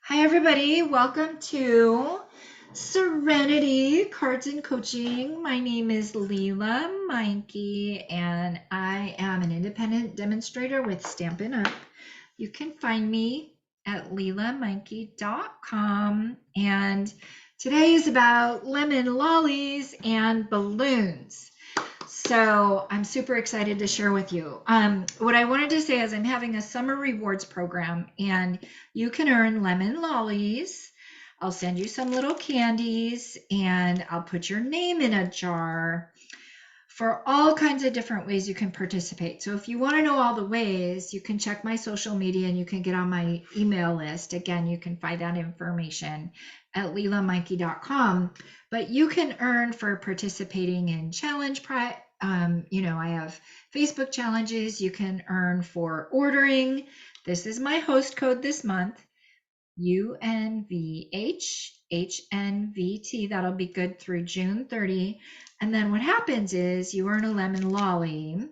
Hi, everybody. Welcome to Serenity Cards and Coaching. My name is Leela Meinke, and I am an independent demonstrator with Stampin' Up. You can find me at leelameinke.com. And today is about lemon lollies and balloons. So I'm super excited to share with you. What I wanted to say is I'm having a summer rewards program and you can earn lemon lollies. I'll send you some little candies and I'll put your name in a jar for all kinds of different ways you can participate. So if you want to know all the ways, you can check my social media and you can get on my email list. Again, you can find that information at leelameinke.com. But you can earn for participating in challenge I have Facebook challenges. You can earn for ordering. This is my host code this month, UNVHHNVT. That'll be good through June 30. And then what happens is you earn a lemon lolly.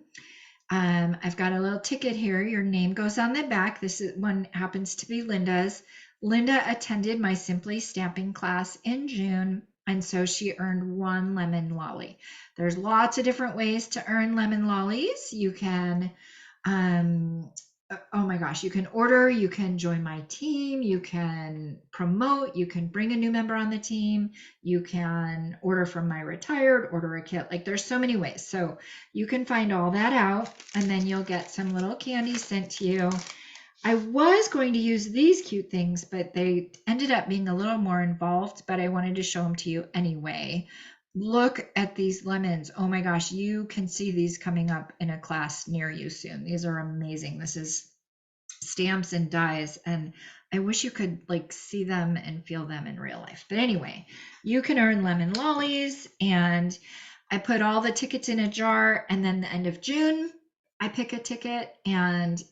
I've got a little ticket here. Your name goes on the back. This one happens to be Linda's. Linda attended my Simply Stamping class in June, and so she earned one lemon lolly. There's lots of different ways to earn lemon lollies. You can oh my gosh, you can order, you can join my team, you can promote, you can bring a new member on the team, you can order from my retired, order a kit. Like there's so many ways. So you can find all that out and then you'll get some little candy sent to you. I was going to use these cute things, but they ended up being a little more involved, but I wanted to show them to you anyway. Look at these lemons. Oh my gosh, you can see these coming up in a class near you soon. These are amazing. This is stamps and dies, and I wish you could like see them and feel them in real life. But anyway, you can earn lemon lollies, and I put all the tickets in a jar, and then the end of June, I pick a ticket, and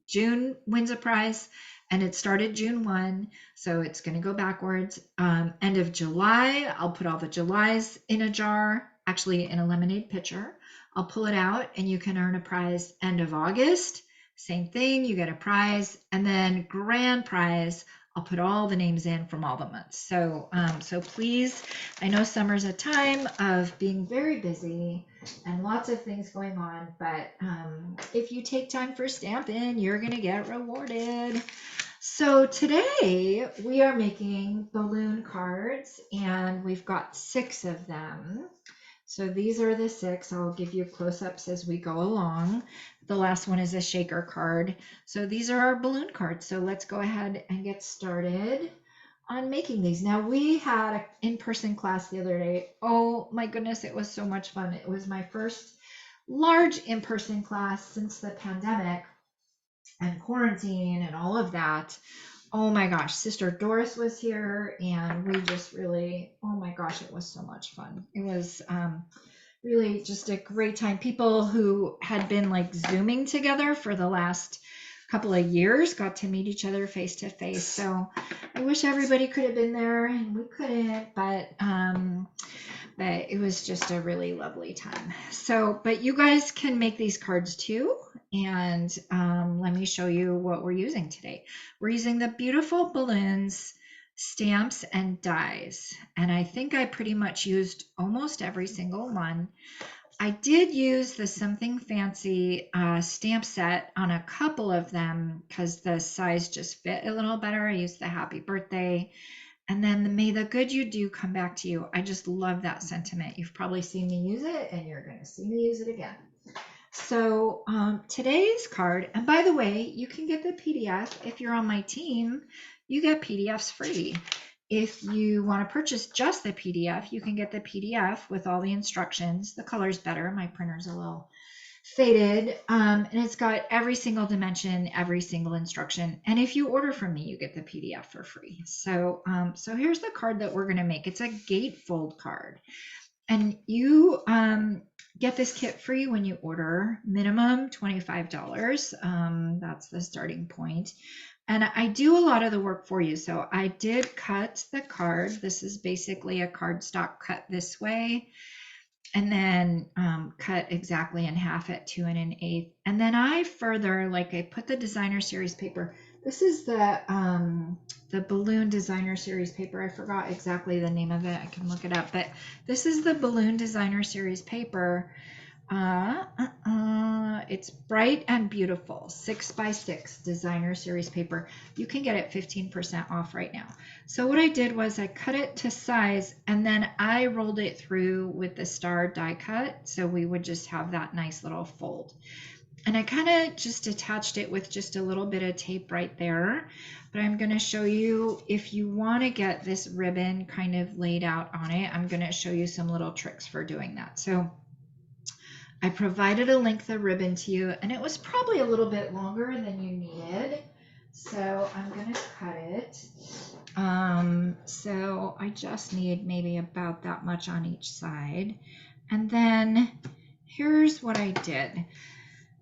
June wins a prize, and it started June 1, so it's going to go backwards. End of July, I'll put all the Julys in a jar, actually in a lemonade pitcher. I'll pull it out, and you can earn a prize end of August. Same thing, you get a prize, and then grand prize, I'll put all the names in from all the months. So please, I know summer's a time of being very busy and lots of things going on, but if you take time for Stampin', you're gonna get rewarded. So today we are making balloon cards, and we've got 6 of them. So these are the 6. I'll give you close-ups as we go along. The last one is a shaker card. So these are our balloon cards. So let's go ahead and get started on making these. Now we had an in-person class the other day. Oh my goodness, it was so much fun. It was my first large in-person class since the pandemic and quarantine and all of that. Oh my gosh, Sister Doris was here, and we just really, oh my gosh, it was so much fun. It was really just a great time. People who had been like Zooming together for the last couple of years got to meet each other face to face. So I wish everybody could have been there, and we couldn't, but it was just a really lovely time. So, but you guys can make these cards too. And let me show you what we're using today. We're using the beautiful balloons, stamps, and dies. And I think I pretty much used almost every single one. I did use the Something Fancy stamp set on a couple of them because the size just fit a little better. I used the Happy Birthday. And then the May the Good You Do Come Back to You. I just love that sentiment. You've probably seen me use it, and you're going to see me use it again. So today's card, and by the way, you can get the PDF. If you're on my team, you get PDFs free. If you want to purchase just the PDF, you can get the PDF with all the instructions. The color's better. My printer's a little faded, and it's got every single dimension, every single instruction. And if you order from me, you get the PDF for free. So here's the card that we're going to make. It's a gatefold card, and you get this kit free when you order, minimum $25. That's the starting point. And I do a lot of the work for you. So I did cut the card. This is basically a cardstock cut this way, and then cut exactly in half at 2 1/8. And then I further, like I put the designer series paper. This is the Balloon Designer Series paper. I forgot exactly the name of it. I can look it up, but this is the Balloon Designer Series paper. It's Bright and Beautiful 6x6 Designer Series paper. You can get it 15% off right now. So what I did was I cut it to size and then I rolled it through with the star die cut. So we would just have that nice little fold. And I kind of just attached it with just a little bit of tape right there. But I'm going to show you, if you want to get this ribbon kind of laid out on it, I'm going to show you some little tricks for doing that. So I provided a length of ribbon to you, and it was probably a little bit longer than you needed. So I'm going to cut it. So I just need maybe about that much on each side. And then here's what I did.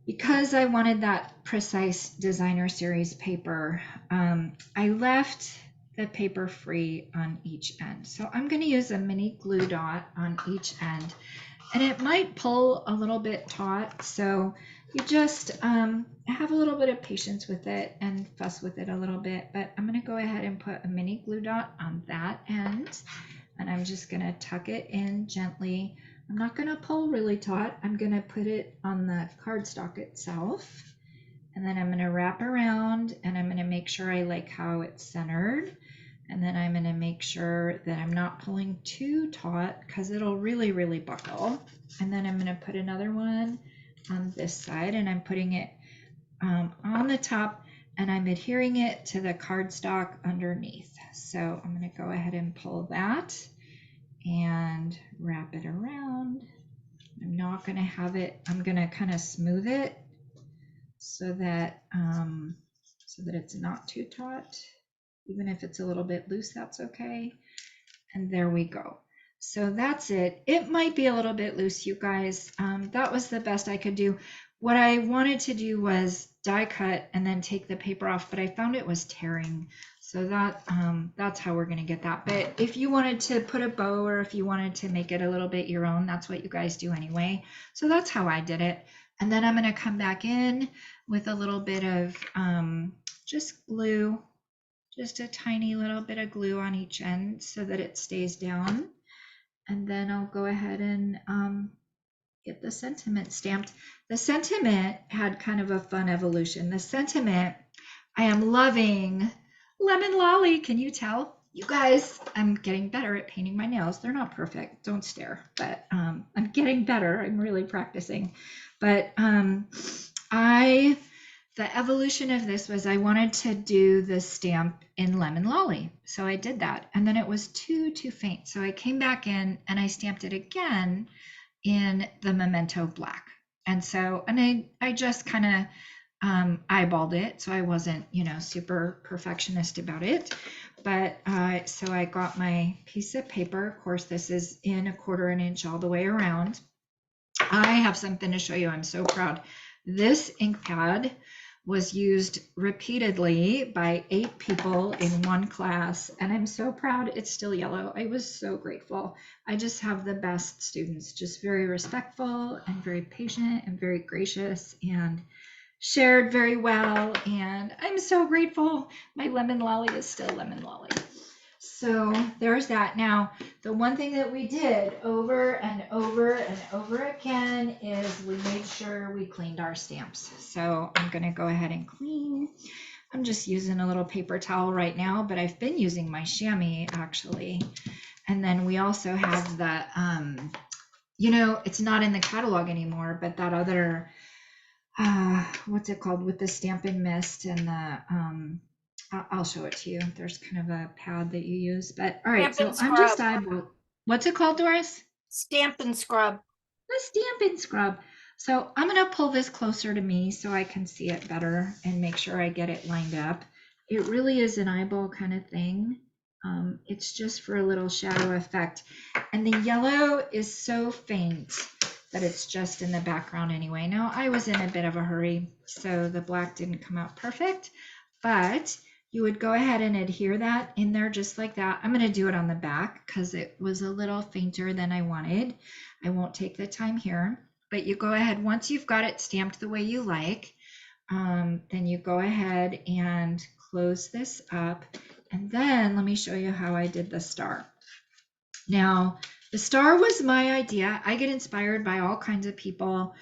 Because I wanted that precise Designer Series paper, I left the paper free on each end. So I'm going to use a mini glue dot on each end, and it might pull a little bit taut. So you just have a little bit of patience with it and fuss with it a little bit. But I'm going to go ahead and put a mini glue dot on that end, and I'm just going to tuck it in gently. I'm not going to pull really taut. I'm going to put it on the cardstock itself, and then I'm going to wrap around, and I'm going to make sure I like how it's centered, and then I'm going to make sure that I'm not pulling too taut because it'll really buckle. And then I'm going to put another one on this side, and I'm putting it on the top, and I'm adhering it to the cardstock underneath. So I'm going to go ahead and pull that and wrap it around. I'm not going to have it, I'm going to kind of smooth it so that it's not too taut. Even if it's a little bit loose, that's okay. And there we go. So that's it. It might be a little bit loose, you guys. That was the best I could do. What I wanted to do was die cut and then take the paper off, but I found it was tearing. So that's how we're going to get that. But if you wanted to put a bow, or if you wanted to make it a little bit your own, that's what you guys do anyway. So that's how I did it. And then I'm going to come back in with a little bit of just glue, just a tiny little bit of glue on each end so that it stays down. And then I'll go ahead and get the sentiment stamped. The sentiment had kind of a fun evolution. The sentiment, I am loving Lemon Lolly. Can you tell? You guys, I'm getting better at painting my nails. They're not perfect. Don't stare. But I'm getting better. I'm really practicing. But the evolution of this was I wanted to do the stamp in Lemon Lolly. So I did that. And then it was too faint. So I came back in and I stamped it again in the Memento Black. And so, and I just kind of eyeballed it. So I wasn't, super perfectionist about it. But so I got my piece of paper. Of course, this is in 1/4 inch all the way around. I have something to show you. I'm so proud. This ink pad was used repeatedly by 8 people in one class, and I'm so proud it's still yellow. I was so grateful. I just have the best students, just very respectful and very patient and very gracious and shared very well, and I'm so grateful. My Lemon Lolly is still Lemon Lolly. So there's that. Now, the one thing that we did over and over and over again is we made sure we cleaned our stamps. So I'm going to go ahead and clean. I'm just using a little paper towel right now, but I've been using my chamois actually. And then we also have the, it's not in the catalog anymore, but that other, what's it called, with the Stampin' Mist and the, I'll show it to you. There's kind of a pad that you use, but all right. Stampin' So I'm just Scrub. what's it called, Doris? Stampin' Scrub. The Stampin' Scrub. So I'm going to pull this closer to me so I can see it better and make sure I get it lined up. It really is an eyeball kind of thing. It's just for a little shadow effect. And the yellow is so faint that it's just in the background anyway. Now, I was in a bit of a hurry, so the black didn't come out perfect, but you would go ahead and adhere that in there just like that. I'm going to do it on the back because it was a little fainter than I wanted. I won't take the time here, but you go ahead once you've got it stamped the way you like. then you go ahead and close this up. And then let me show you how I did the star. Now, the star was my idea. I get inspired by all kinds of people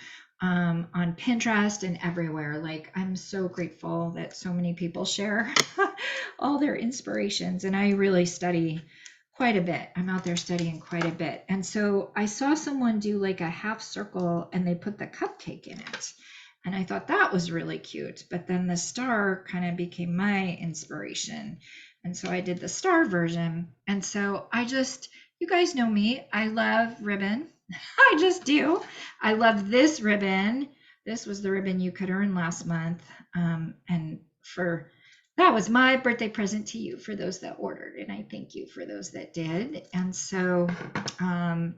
on Pinterest and everywhere. Like, I'm so grateful that so many people share all their inspirations, and I really study quite a bit. I'm out there studying quite a bit. And so I saw someone do like a half circle and they put the cupcake in it. And I thought that was really cute. But then the star kind of became my inspiration. And so I did the star version. And so you guys know me. I love ribbon. I just do. I love this ribbon. This was the ribbon you could earn last month. And that was my birthday present to you for those that ordered. And I thank you for those that did. And so I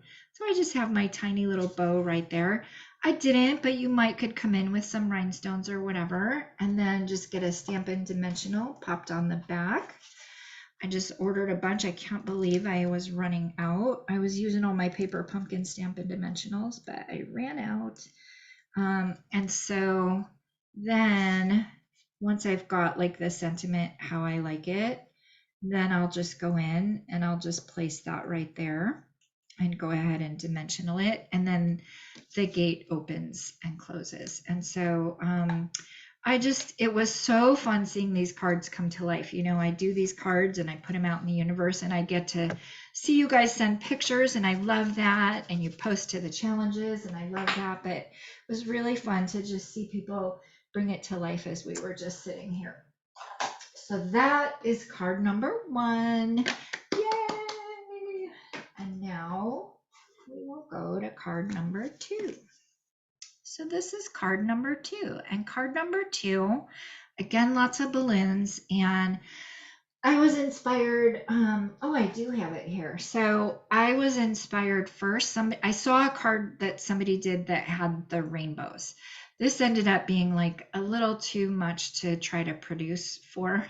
just have my tiny little bow right there. I didn't, but you could come in with some rhinestones or whatever, and then just get a Stampin' Dimensional popped on the back. I just ordered a bunch. I can't believe I was running out. I was using all my paper pumpkin Stampin' Dimensionals, but I ran out. And so then once I've got like the sentiment how I like it, then I'll just go in and I'll just place that right there and go ahead and dimensional it. And then the gate opens and closes. And so it was so fun seeing these cards come to life. You know, I do these cards and I put them out in the universe, and I get to see you guys send pictures, and I love that. And you post to the challenges, and I love that. But it was really fun to just see people bring it to life as we were just sitting here. So that is card number 1. Yay! And now we will go to card number 2. So this is card number 2, and card number 2, again, lots of balloons, and I was inspired. I do have it here. So I was inspired first. I saw a card that somebody did that had the rainbows. This ended up being like a little too much to try to produce for.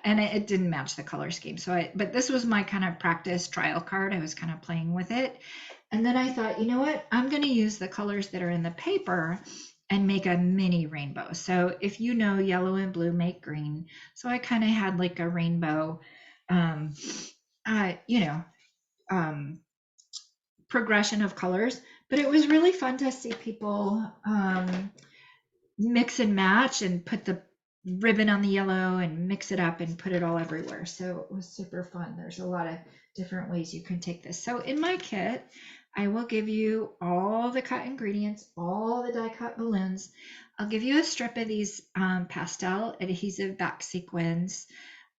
And it didn't match the color scheme. But this was my kind of practice trial card. I was kind of playing with it. And then I thought, you know what? I'm going to use the colors that are in the paper and make a mini rainbow. So if you know yellow and blue make green. So I kind of had like a rainbow, progression of colors, but it was really fun to see people mix and match and put the ribbon on the yellow and mix it up and put it all everywhere. So it was super fun. There's a lot of different ways you can take this. So in my kit, I will give you all the cut ingredients, all the die cut balloons. I'll give you a strip of these pastel adhesive back sequins.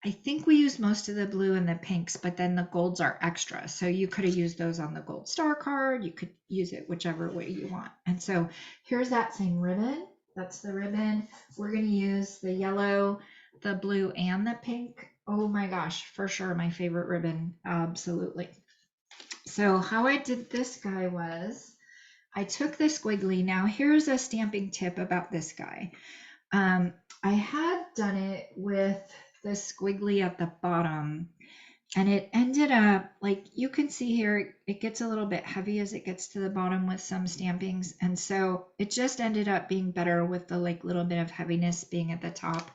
I think we use most of the blue and the pinks, but then the golds are extra. So you could have used those on the gold star card. You could use it whichever way you want. And so here's that same ribbon. That's the ribbon. We're going to use the yellow, the blue, and the pink. Oh my gosh, for sure my favorite ribbon. Absolutely. So how I did this guy was I took the squiggly. Now here's a stamping tip about this guy. I had done it with the squiggly at the bottom, and it ended up like you can see here, it gets a little bit heavy as it gets to the bottom with some stampings. And so it just ended up being better with the like little bit of heaviness being at the top.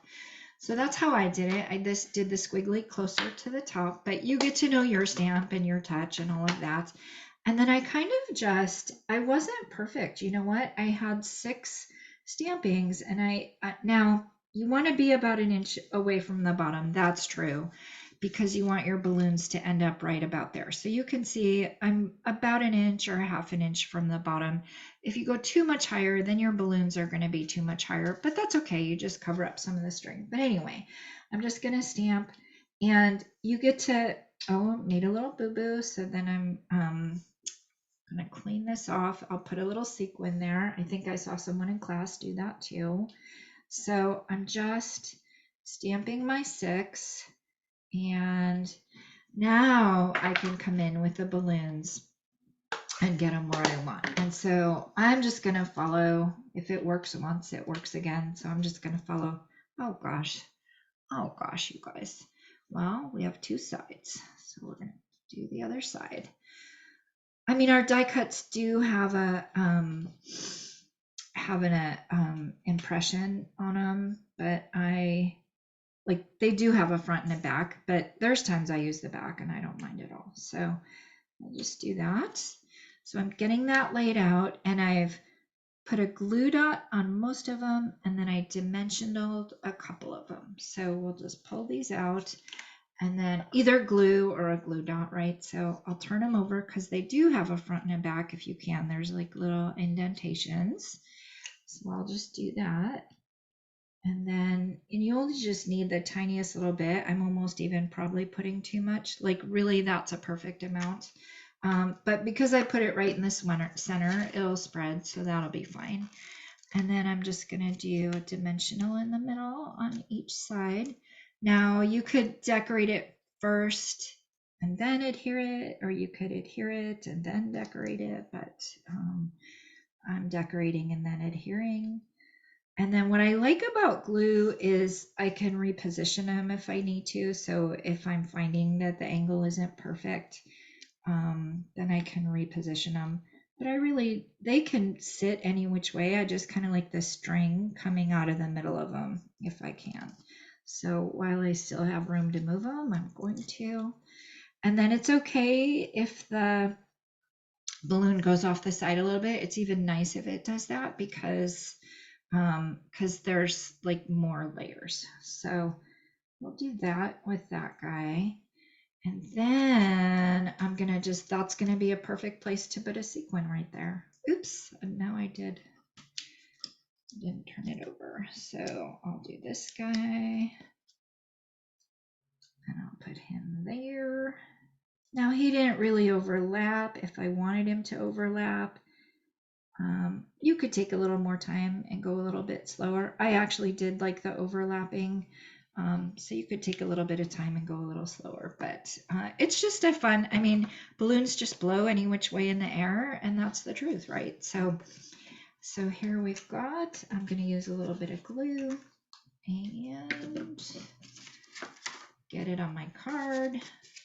So that's how I did it. I just did the squiggly closer to the top, but you get to know your stamp and your touch and all of that. And then I kind of I wasn't perfect. You know what? I had 6 stampings, and now you want to be about an inch away from the bottom. That's true, because you want your balloons to end up right about there. So you can see I'm about an inch or a half an inch from the bottom. If you go too much higher, then your balloons are going to be too much higher, but that's okay. You just cover up some of the string. But anyway, I'm just going to stamp, and you get to, made a little boo-boo. So then I'm going to clean this off. I'll put a little sequin there. I think I saw someone in class do that too. So I'm just stamping my 6, and now I can come in with the balloons and get them where I want. And so I'm just going to follow. If it works once, it works again. So I'm just going to follow. Oh gosh, you guys. Well, we have 2 sides. So we're going to do the other side. I mean, our die cuts do have a having a impression on them, but like they do have a front and a back, but there's times I use the back and I don't mind at all. So I'll just do that. So I'm getting that laid out, and I've put a glue dot on most of them, and then I dimensional a couple of them. So we'll just pull these out, and then either glue or a glue dot, right? So I'll turn them over because they do have a front and a back if you can. There's like little indentations. So I'll just do that. And then, and you only just need the tiniest little bit. I'm almost even probably putting too much. Like really, that's a perfect amount. But because I put it right in this center, it'll spread, so that'll be fine. And then I'm just gonna do a dimensional in the middle on each side. Now you could decorate it first and then adhere it, or you could adhere it and then decorate it, but I'm decorating and then adhering. And then what I like about glue is I can reposition them if I need to. So if I'm finding that the angle isn't perfect, then I can reposition them. But they can sit any which way. I just kind of like the string coming out of the middle of them if I can. So while I still have room to move them, I'm going to. And then it's okay if the balloon goes off the side a little bit. It's even nice if it does that because there's like more layers. So we'll do that with that guy. And then I'm gonna that's gonna be a perfect place to put a sequin right there. Oops, and now I didn't turn it over. So I'll do this guy and I'll put him there. Now he didn't really overlap. If I wanted him to overlap, you could take a little more time and go a little bit slower. I actually did like the overlapping. So you could take a little bit of time and go a little slower, but it's just a fun, I mean, balloons just blow any which way in the air, and that's the truth, right? So here we've got, I'm going to use a little bit of glue and get it on my card.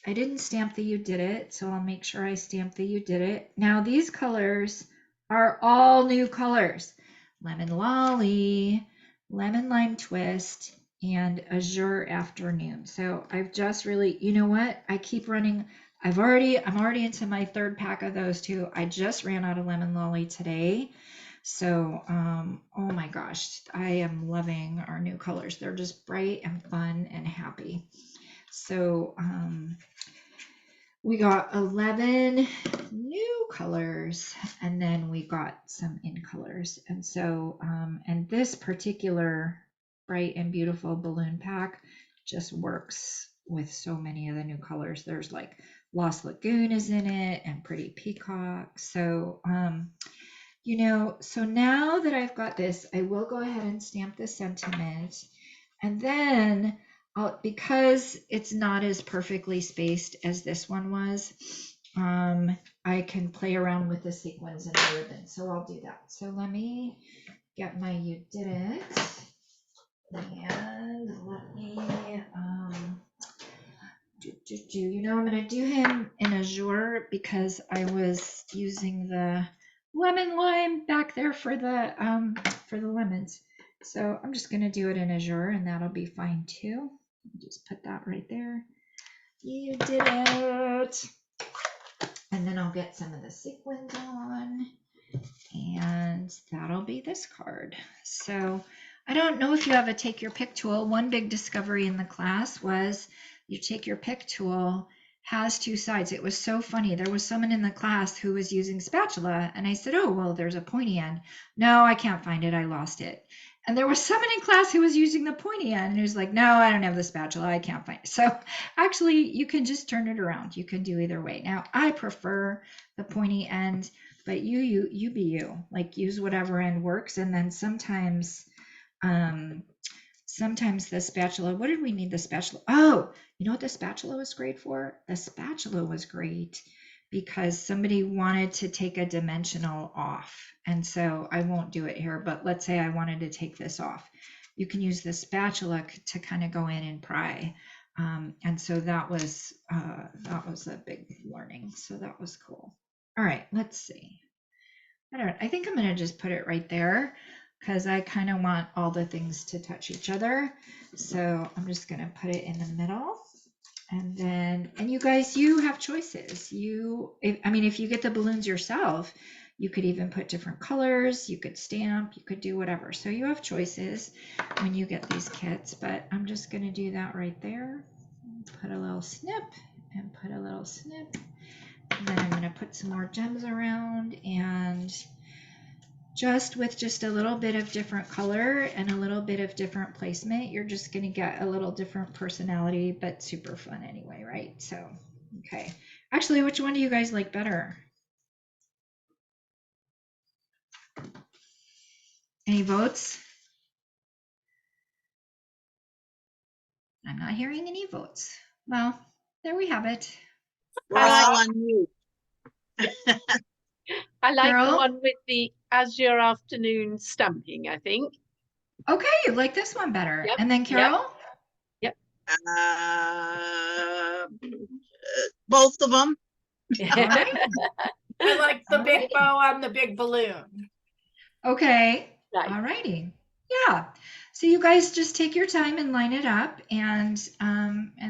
I didn't stamp the You Did It, so I'll make sure I stamp the You Did It. Now these colors are all new colors. Lemon Lolly, Lemon Lime Twist, and Azure Afternoon. So I've just really, you know what? I keep running. I'm already into my third pack of those two. I just ran out of Lemon Lolly today. So, oh my gosh, I am loving our new colors. They're just bright and fun and happy. So we got 11 new colors, and then we got some in colors. And so, and this particular bright and beautiful balloon pack just works with so many of the new colors. There's like Lost Lagoon is in it and Pretty Peacock. So, you know, so now that I've got this, I will go ahead and stamp the sentiment. And then because it's not as perfectly spaced as this one was, I can play around with the sequins and the ribbon. So I'll do that. So let me get my You Did It. And let me, you know, I'm going to do him in Azure because I was using the lemon lime back there for the lemons. So I'm just going to do it in Azure, and that'll be fine too. Just put that right there. You did it. And then I'll get some of the sequins on, and that'll be this card. So I don't know if you have a take your pick tool. One big discovery in the class was you take your pick tool has two sides. It was so funny. There was someone in the class who was using spatula, and I said, oh, well, there's a pointy end. No, I can't find it. I lost it. And there was someone in class who was using the pointy end, and he was like, no, I don't have the spatula. I can't find it. So actually, you can just turn it around. You can do either way. Now, I prefer the pointy end, but you be you. Like, use whatever end works. And then sometimes the spatula, what did we need the spatula? Oh, you know what the spatula was great for? The spatula was great because somebody wanted to take a dimensional off. And so I won't do it here, but let's say I wanted to take this off. You can use the spatula to kind of go in and pry. And so that was a big learning. So that was cool. All right, let's see. I think I'm going to just put it right there because I kind of want all the things to touch each other. So I'm just going to put it in the middle. And then, and you guys, you have choices. If you get the balloons yourself, you could even put different colors, you could stamp, you could do whatever. So you have choices when you get these kits, but I'm just going to do that right there. Put a little snip and put a little snip. And then I'm going to put some more gems around, and just with just a little bit of different color and a little bit of different placement, you're just going to get a little different personality, but super fun anyway, right? So, okay. Actually, which one do you guys like better? Any votes? I'm not hearing any votes. Well, there we have it. We're all on mute. I like the Carol? one with the Azure Afternoon stamping, I think. Okay, you like this one better. Yep, And then Carol? Yep. Both of them. All right. I like the big Alrighty. bow on the big balloon. Okay. Right. All righty. Yeah. So you guys just take your time and line it up, and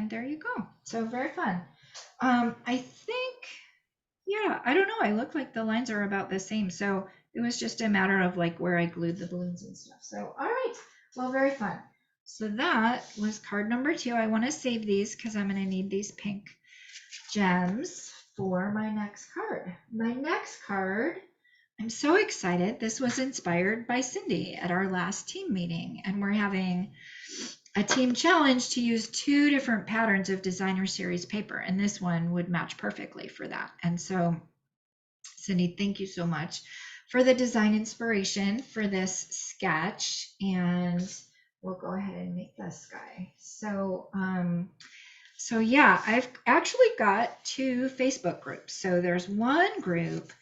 there you go. So very fun. I think, yeah, I don't know. I look like the lines are about the same. So it was just a matter of like where I glued the balloons and stuff. So all right. Well, very fun. So that was card number 2. I want to save these because I'm going to need these pink gems for my next card. My next card, I'm so excited. This was inspired by Cindy at our last team meeting, and we're having a team challenge to use 2 different patterns of designer series paper, and this one would match perfectly for that. And so, Cindy, thank you so much for the design inspiration for this sketch, and we'll go ahead and make this guy. So yeah, I've actually got 2 Facebook groups. So there's one group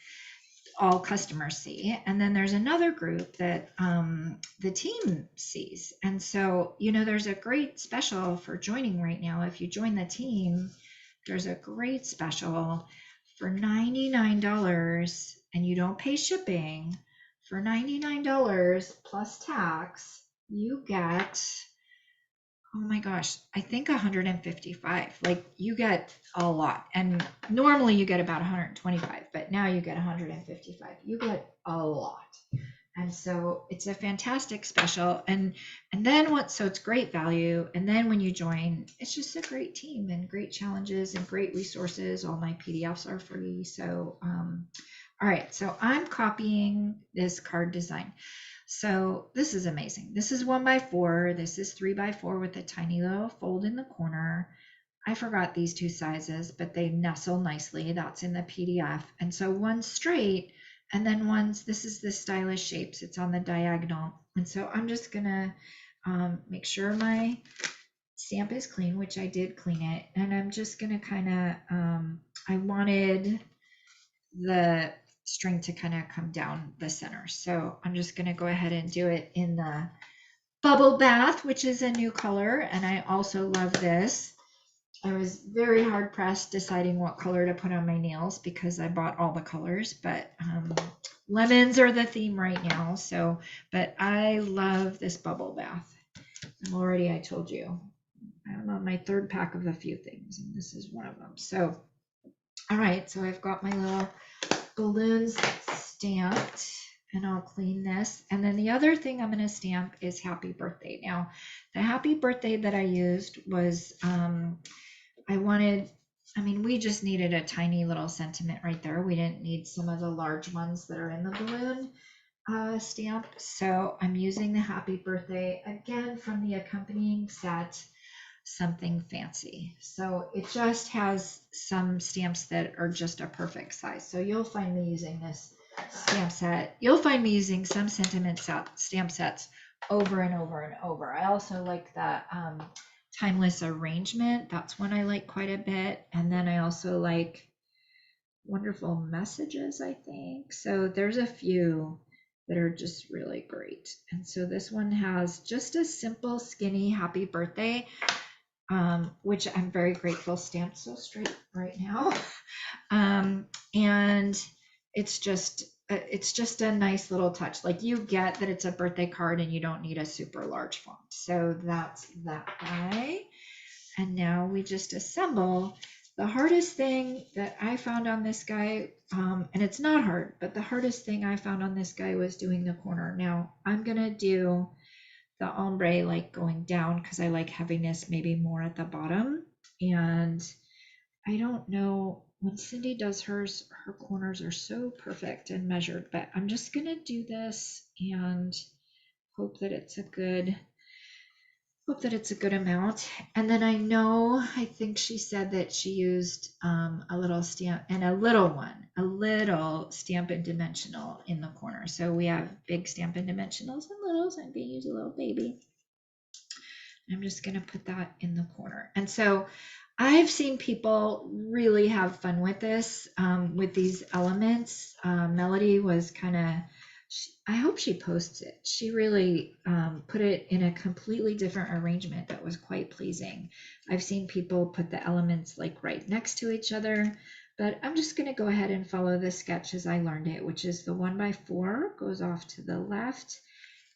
all customers see, and then there's another group that the team sees. And so, there's a great special for joining right now. If you join the team, there's a great special for $99, and you don't pay shipping. For $99 plus tax, you get, oh my gosh, I think 155. Like, you get a lot. And normally you get about 125, but now you get 155. You get a lot. And so it's a fantastic special. And then so it's great value. And then when you join, it's just a great team and great challenges and great resources. All my PDFs are free. So, all right. So I'm copying this card design. So this is amazing. This is 1x4. This is 3x4 with a tiny little fold in the corner. I forgot these 2 sizes, but they nestle nicely. That's in the PDF. And so one's straight, and then this is the stylish shapes. It's on the diagonal. And so I'm just gonna make sure my stamp is clean, which I did clean it. And I'm just gonna kind of, I wanted the string to kind of come down the center. So I'm just going to go ahead and do it in the Bubble Bath, which is a new color. And I also love this. I was very hard pressed deciding what color to put on my nails because I bought all the colors, but lemons are the theme right now. So, but I love this Bubble Bath. I told you, I'm on my 3rd pack of a few things, and this is one of them. So, all right, so I've got my little balloons stamped, and I'll clean this. And then the other thing I'm going to stamp is happy birthday. Now, the happy birthday that I used was, we just needed a tiny little sentiment right there. We didn't need some of the large ones that are in the balloon stamp. So I'm using the happy birthday again from the accompanying set, Something Fancy. So it just has some stamps that are just a perfect size. So you'll find me using this stamp set. You'll find me using some sentiment stamp sets over and over and over. I also like the timeless arrangement. That's one I like quite a bit. And then I also like Wonderful Messages, I think. So there's a few that are just really great. And so this one has just a simple, skinny happy birthday, which I'm very grateful stamped so straight right now. And it's just it's just a nice little touch. Like you get that it's a birthday card and you don't need a super large font. So that's that guy. And now we just assemble. The hardest thing that I found on this guy, and it's not hard, but the hardest thing I found on this guy was doing the corner. Now I'm gonna do the ombre like going down because I like having this maybe more at the bottom. And I don't know, when Cindy does hers, her corners are so perfect and measured, but I'm just gonna do this and hope that it's a good amount. And then I think she said that she used a little stamp and a little Stampin' Dimensional in the corner. So we have big Stampin' Dimensionals and littles. I'm gonna use a little baby. I'm just gonna put that in the corner. And so I've seen people really have fun with this, with these elements. Melody was kind of, I hope she posts it. She really put it in a completely different arrangement that was quite pleasing. I've seen people put the elements like right next to each other, but I'm just going to go ahead and follow the sketch as I learned it, which is the 1x4 goes off to the left,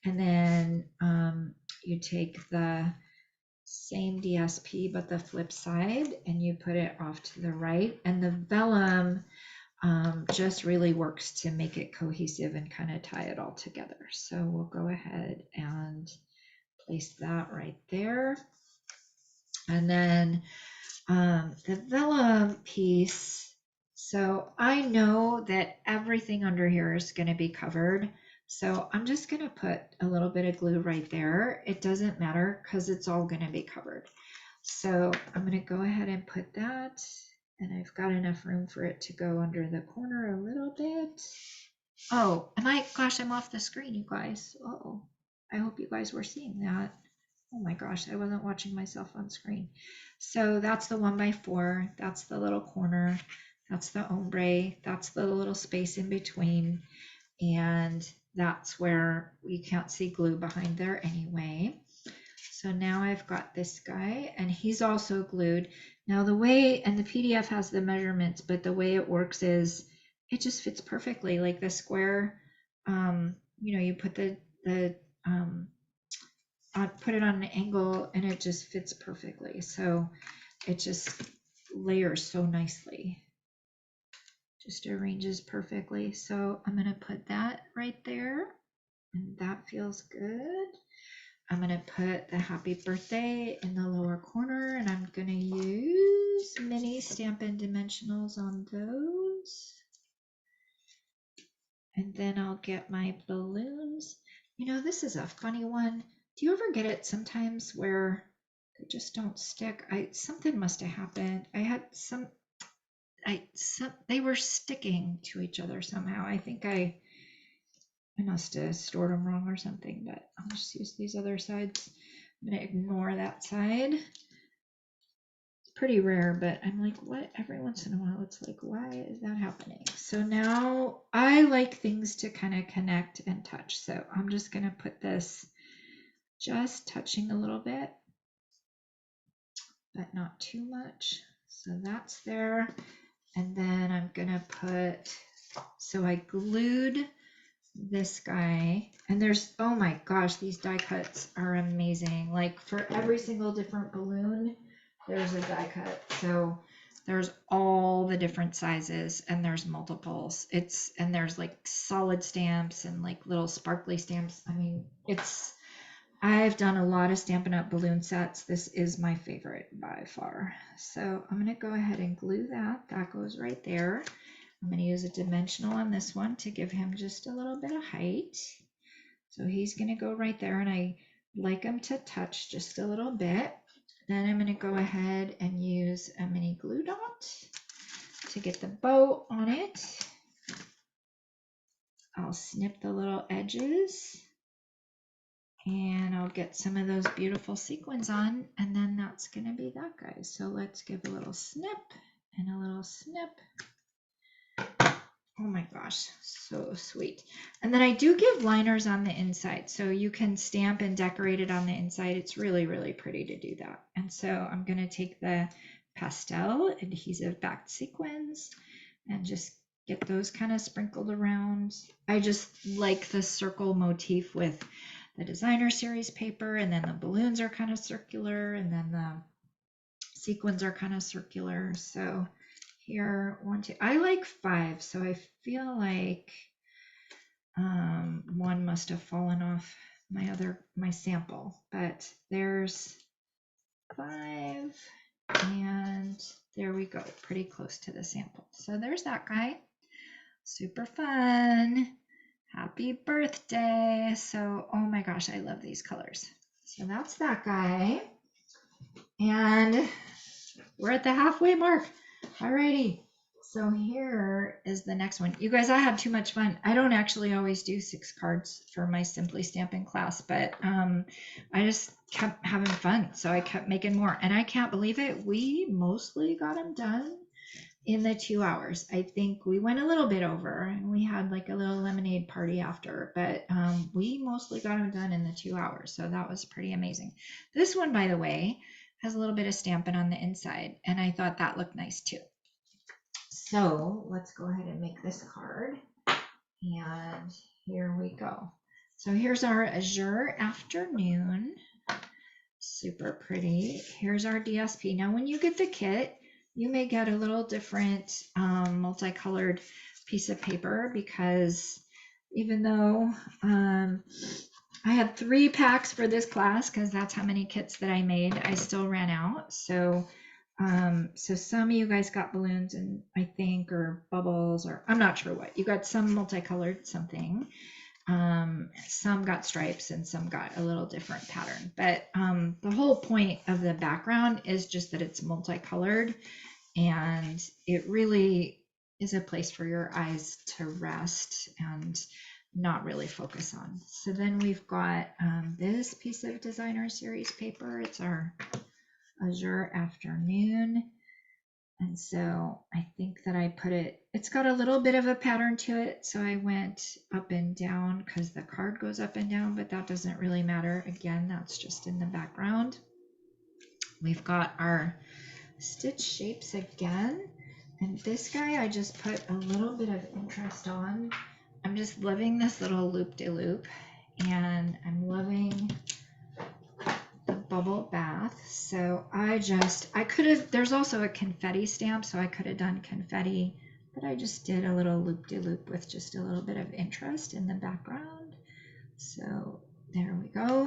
and then you take the same DSP but the flip side and you put it off to the right, and the vellum just really works to make it cohesive and kind of tie it all together. So we'll go ahead and place that right there. And then the vellum piece, so I know that everything under here is going to be covered. So I'm just going to put a little bit of glue right there. It doesn't matter because it's all going to be covered. So I'm going to go ahead and put that, and I've got enough room for it to go under the corner a little bit. Oh, gosh, I'm off the screen, you guys. Uh-oh. I hope you guys were seeing that. Oh my gosh, I wasn't watching myself on screen. So that's the 1x4. That's the little corner. That's the ombre. That's the little space in between. And that's where we can't see glue behind there anyway. So now I've got this guy, and he's also glued. Now the way, and the PDF has the measurements, but the way it works is it just fits perfectly. Like the square, you put put it on an angle and it just fits perfectly. So it just layers so nicely. Just arranges perfectly. So I'm gonna put that right there, and that feels good. I'm gonna put the happy birthday in the lower corner, and I'm gonna use mini Stampin' Dimensionals on those. And then I'll get my balloons. This is a funny one. Do you ever get it sometimes where they just don't stick? Something must have happened. I had they were sticking to each other somehow. I think I must have stored them wrong or something, but I'll just use these other sides. I'm going to ignore that side. It's pretty rare, but I'm like, what? Every once in a while, it's like, why is that happening? So now I like things to kind of connect and touch. So I'm just going to put this just touching a little bit, but not too much. So that's there. And then I'm going to put, so I glued this guy, and there's, oh my gosh, these die cuts are amazing. Like for every single different balloon, there's a die cut. So there's all the different sizes, and there's multiples. And there's like solid stamps and like little sparkly stamps. I mean, I've done a lot of Stampin' Up! Balloon sets. This is my favorite by far. So I'm gonna go ahead and glue that. That goes right there. I'm going to use a dimensional on this one to give him just a little bit of height. So he's going to go right there, and I like him to touch just a little bit. Then I'm going to go ahead and use a mini glue dot to get the bow on it. I'll snip the little edges, and I'll get some of those beautiful sequins on, and then that's going to be that, guys. So let's give a little snip and a little snip. Oh my gosh, so sweet. And then I do give liners on the inside, so you can stamp and decorate it on the inside. It's really, really pretty to do that. And so I'm going to take the pastel adhesive backed sequins and just get those kind of sprinkled around. I just like the circle motif with the designer series paper, and then the balloons are kind of circular, and then the sequins are kind of circular. So here, 1, 2, I like 5, so I feel like one must have fallen off my sample, but there's 5, and there we go, pretty close to the sample. So there's that guy. Super fun. Happy birthday. So, oh my gosh, I love these colors. So that's that guy. And we're at the halfway mark. Alrighty. So here is the next one. You guys, I had too much fun. I don't actually always do 6 cards for my Simply Stamping class, but I just kept having fun. So I kept making more. And I can't believe it. We mostly got them done in the 2 hours. I think we went a little bit over, and we had like a little lemonade party after, but we mostly got them done in the 2 hours. So that was pretty amazing. This one, by the way, has a little bit of stamping on the inside, and I thought that looked nice too. So let's go ahead and make this card, and here we go. So here's our Azure Afternoon. Super pretty. Here's our DSP. Now when you get the kit, you may get a little different multicolored piece of paper, because even though I had 3 packs for this class, because that's how many kits that I made, I still ran out. So so some of you guys got balloons, and I think, or bubbles, or I'm not sure what. You got some multicolored something. Some got stripes, and some got a little different pattern. But the whole point of the background is just that it's multicolored, and it really is a place for your eyes to rest and not really focus on. So then we've got this piece of designer series paper. It's our Azure Afternoon. And so I think that I put it, it's got a little bit of a pattern to it. So I went up and down because the card goes up and down, but that doesn't really matter. Again, that's just in the background. We've got our stitch shapes again. And this guy, I just put a little bit of interest on. I'm just loving this little loop-de-loop, and I'm loving the bubble bath. So I could have, there's also a confetti stamp, so I could have done confetti, but I just did a little loop-de-loop with just a little bit of interest in the background. So there we go.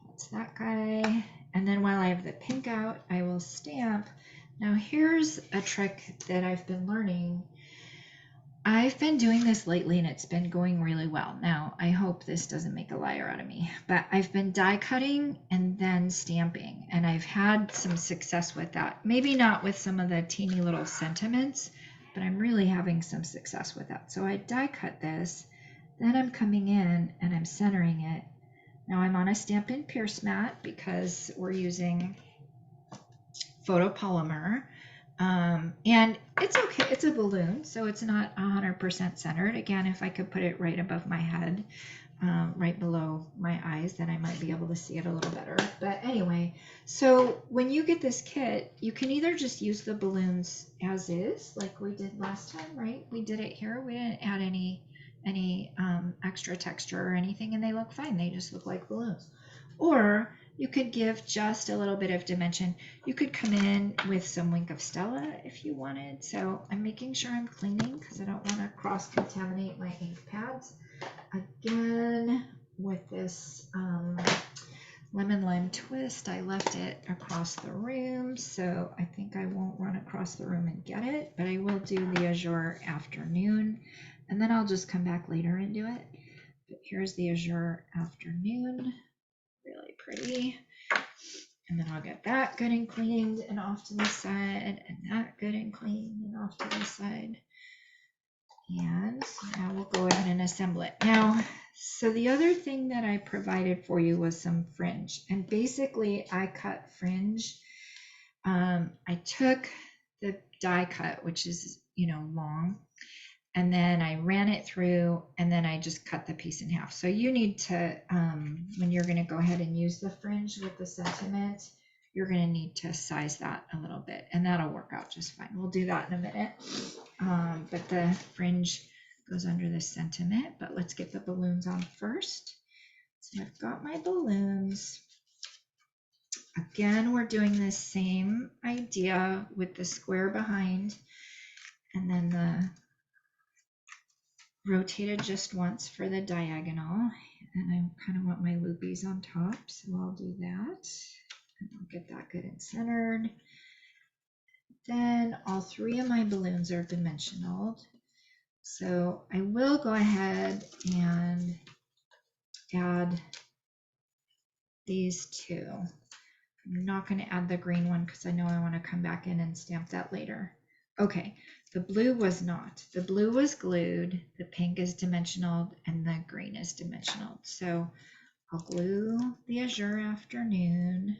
That's that guy. And then while I have the pink out, I will stamp. Now here's a trick that I've been learning. I've been doing this lately, and it's been going really well. Now, I hope this doesn't make a liar out of me, but I've been die cutting and then stamping, and I've had some success with that. Maybe not with some of the teeny little sentiments, but I'm really having some success with that. So I die cut this, then I'm coming in and I'm centering it. Now I'm on a Stampin' Pierce mat because we're using photopolymer. And it's okay, it's a balloon, so it's not 100% centered. Again, if I could put it right above my head, right below my eyes, then I might be able to see it a little better. But anyway, so when you get this kit, you can either just use the balloons as is, like we did last time, right? We did it here. We didn't add any extra texture or anything, and they look fine. They just look like balloons. Or you could give just a little bit of dimension. You could come in with some Wink of Stella if you wanted. So I'm making sure I'm cleaning because I don't want to cross-contaminate my ink pads. Again, with this lemon lime twist, I left it across the room, so I think I won't run across the room and get it, but I will do the Azure Afternoon, and then I'll just come back later and do it. But here's the Azure Afternoon. Really pretty. And then I'll get that good and cleaned and off to the side, and that good and clean and off to the side. And now we'll go ahead and assemble it. Now, so the other thing that I provided for you was some fringe. And basically I cut fringe. I took the die cut, which is, long, and then I ran it through, and then I just cut the piece in half. So you need to, when you're going to go ahead and use the fringe with the sentiment, you're going to need to size that a little bit, and that'll work out just fine. We'll do that in a minute. But the fringe goes under the sentiment, but let's get the balloons on first. So I've got my balloons. Again, we're doing the same idea with the square behind, and then the rotated just once for the diagonal. And I kind of want my loopies on top, so I'll do that. And I'll get that good and centered. Then all three of my balloons are dimensional. So I will go ahead and add these two. I'm not going to add the green one because I know I want to come back in and stamp that later. Okay, the blue was not. The blue was glued, the pink is dimensional, and the green is dimensional. So I'll glue the Azure Afternoon,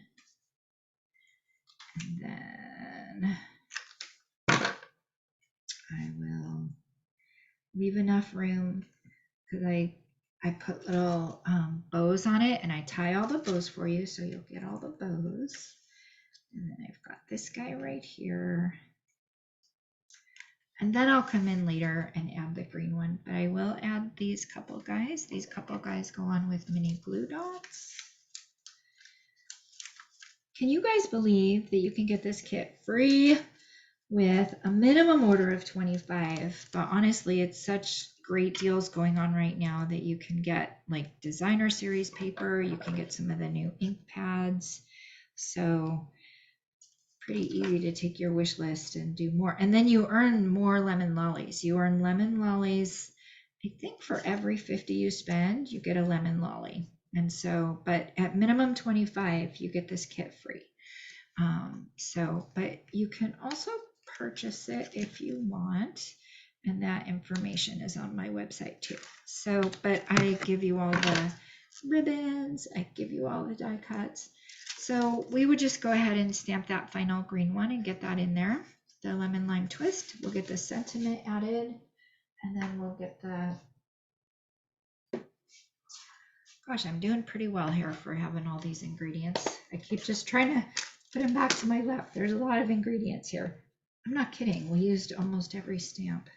and then I will leave enough room because I put little bows on it, and I tie all the bows for you, so you'll get all the bows. And then I've got this guy right here. And then I'll come in later and add the green one, but I will add these couple guys. These couple guys go on with mini glue dots. Can you guys believe that you can get this kit free with a minimum order of 25? But honestly, it's such great deals going on right now that you can get like designer series paper, you can get some of the new ink pads. So pretty easy to take your wish list and do more. And then you earn more lemon lollies. You earn lemon lollies, I think for every 50 you spend, you get a lemon lolly. And so, but at minimum 25, you get this kit free. But you can also purchase it if you want. And that information is on my website too. So, but I give you all the ribbons, I give you all the die cuts. So we would just go ahead and stamp that final green one and get that in there. The lemon lime twist, we'll get the sentiment added, and then we'll get the, gosh, I'm doing pretty well here for having all these ingredients. I keep just trying to put them back to my left. There's a lot of ingredients here. I'm not kidding. We used almost every stamp.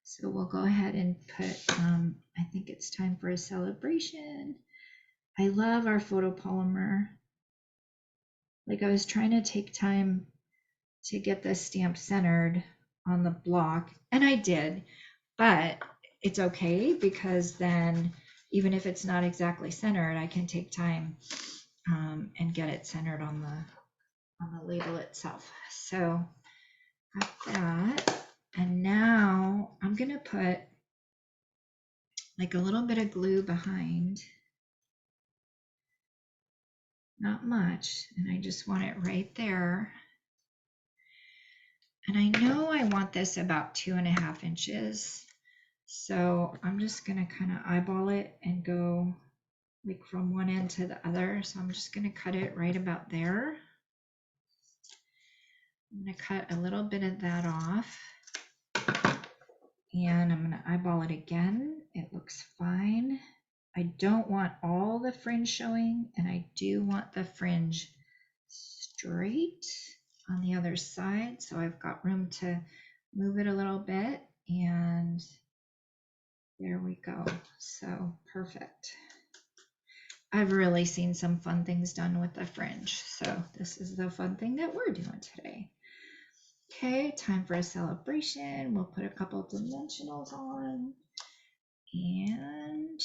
So we'll go ahead and put, I think it's time for a celebration. I love our photopolymer. Like I was trying to take time to get this stamp centered on the block, and I did, but it's okay because then even if it's not exactly centered, I can take time and get it centered on the label itself. So got that. And now I'm going to put like a little bit of glue behind, not much, and I just want it right there. And I know I want this about 2.5 inches. So I'm just going to kind of eyeball it and go like from one end to the other. So I'm just going to cut it right about there. I'm going to cut a little bit of that off. And I'm going to eyeball it again. It looks fine. I don't want all the fringe showing, and I do want the fringe straight on the other side. So I've got room to move it a little bit, and there we go. So perfect. I've really seen some fun things done with the fringe. So this is the fun thing that we're doing today. Okay, time for a celebration. We'll put a couple of dimensionals on. And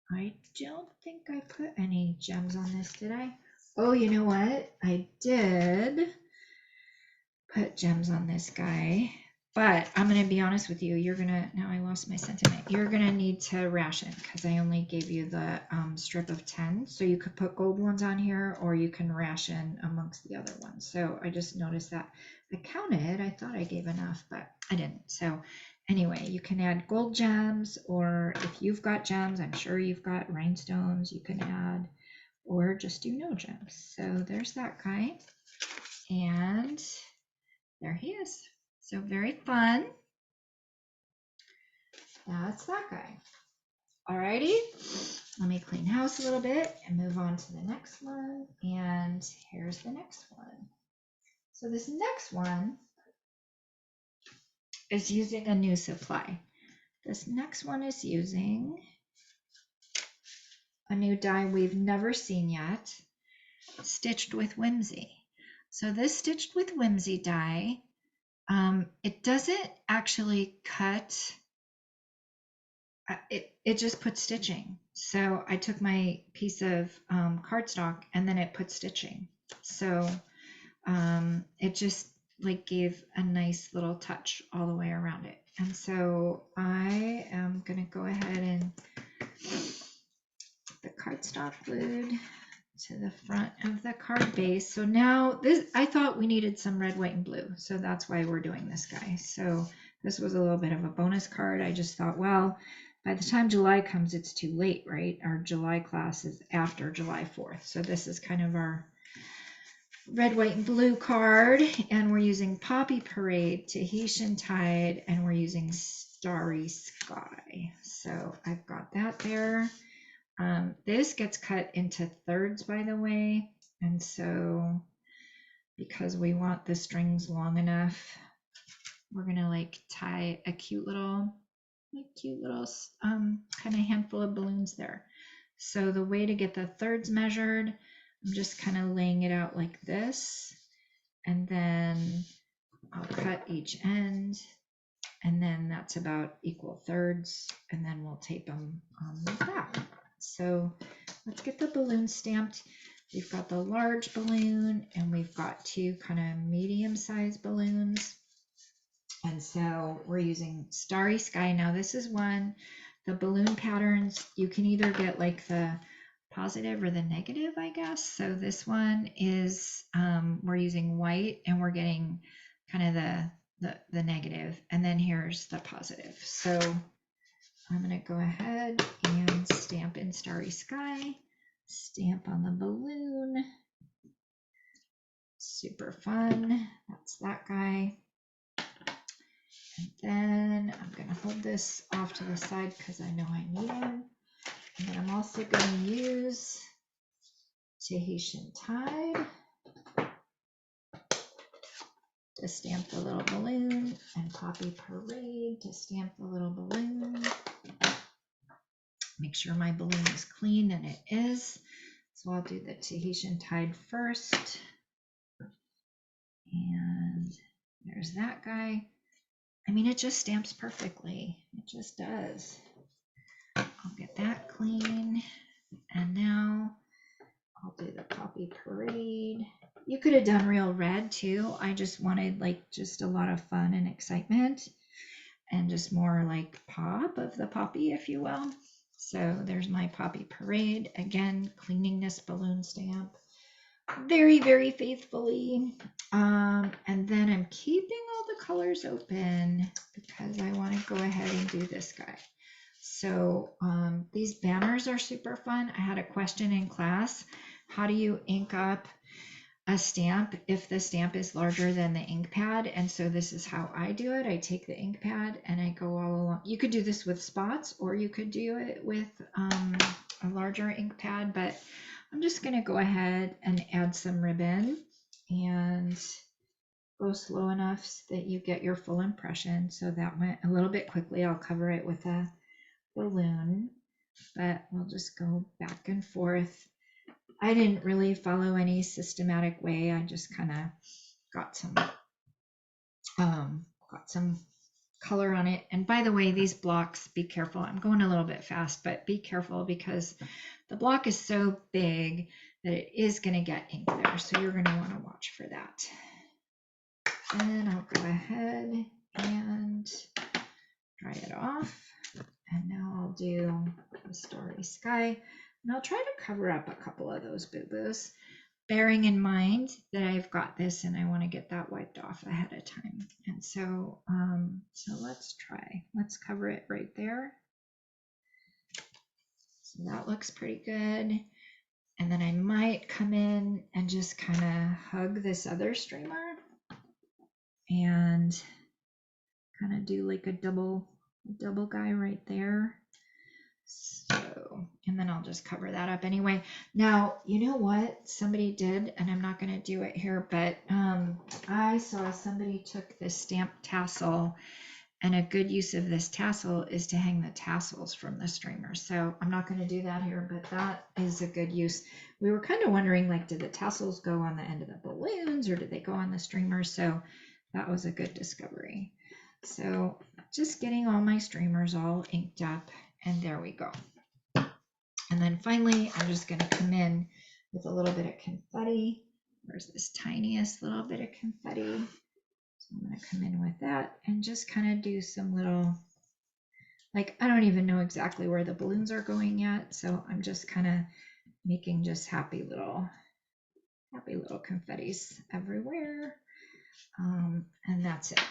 I don't think I put any gems on this, did I? Oh, you know what? I did put gems on this guy. But I'm going to be honest with you. You're going to, now I lost my sentiment. You're going to need to ration because I only gave you the strip of 10. So you could put gold ones on here, or you can ration amongst the other ones. So I just noticed that I counted. I thought I gave enough, but I didn't. So anyway, you can add gold gems, or if you've got gems, I'm sure you've got rhinestones you can add, or just do no gems. So there's that guy. And there he is. So very fun. That's that guy. Alrighty, let me clean house a little bit and move on to the next one. And here's the next one. So this next one is using a new supply. This next one is using a new die we've never seen yet, Stitched with Whimsy. So this Stitched with Whimsy die, it doesn't actually cut, it just puts stitching. So I took my piece of cardstock and then it put stitching. So it just like gave a nice little touch all the way around it. And so I am gonna go ahead and the cardstock glued to the front of the card base. So now this, I thought we needed some red, white, and blue. So that's why we're doing this guy. So this was a little bit of a bonus card. I just thought, well, by the time July comes, it's too late, right? Our July class is after July 4th. So this is kind of our red, white, and blue card. And we're using Poppy Parade, Tahitian Tide, and we're using Starry Sky. So I've got that there. This gets cut into thirds, by the way. And so because we want the strings long enough, we're gonna like tie a cute little kind of handful of balloons there. So the way to get the thirds measured, I'm just kind of laying it out like this, and then I'll cut each end, and then that's about equal thirds, and then we'll tape them like that. So let's get the balloon stamped. We've got the large balloon and we've got two kind of medium-sized balloons. And so we're using Starry Sky. Now this is one, the balloon patterns, you can either get like the positive or the negative, I guess. So this one is, we're using white and we're getting kind of the negative. And then here's the positive. So I'm going to go ahead and stamp in Starry Sky, stamp on the balloon. Super fun. That's that guy. And then I'm going to hold this off to the side because I know I need him. And then I'm also going to use Tahitian Tide to stamp the little balloon, and Poppy Parade to stamp the little balloon. Make sure my balloon is clean, and it is. So I'll do the Tahitian Tide first. And there's that guy. I mean, it just stamps perfectly. It just does. I'll get that clean. And now I'll do the Poppy Parade. You could have done real red too. I just wanted like just a lot of fun and excitement and just more like pop of the poppy, if you will. So there's my Poppy Parade. Again, cleaning this balloon stamp very, very faithfully. And then I'm keeping all the colors open because I want to go ahead and do this guy. So these banners are super fun. I had a question in class. How do you ink up a stamp if the stamp is larger than the ink pad? And so this is how I do it. I take the ink pad and I go all along. You could do this with spots, or you could do it with a larger ink pad, but I'm just going to go ahead and add some ribbon and go slow enough so that you get your full impression. So that went a little bit quickly. I'll cover it with a balloon, but we'll just go back and forth. I didn't really follow any systematic way. I just kind of got some color on it. And by the way, these blocks, be careful. I'm going a little bit fast, but be careful because the block is so big that it is going to get ink there. So you're going to want to watch for that. And I'll go ahead and dry it off. And now I'll do the Starry Sky. And I'll try to cover up a couple of those boo-boos, bearing in mind that I've got this and I want to get that wiped off ahead of time. And so, so let's try. Let's cover it right there. So that looks pretty good. And then I might come in and just kind of hug this other streamer and kind of do like a double guy right there. So, and then I'll just cover that up anyway. Now, you know what somebody did, and I'm not going to do it here, but I saw somebody took this stamp tassel, and a good use of this tassel is to hang the tassels from the streamer. So I'm not going to do that here, but that is a good use. We were kind of wondering, like, did the tassels go on the end of the balloons or did they go on the streamer? So that was a good discovery. So just getting all my streamers all inked up, and there we go. And then finally, I'm just going to come in with a little bit of confetti. Where's this tiniest little bit of confetti? So I'm going to come in with that and just kind of do some little, like, I don't even know exactly where the balloons are going yet. So I'm just kind of making just happy little confettis everywhere. And that's it.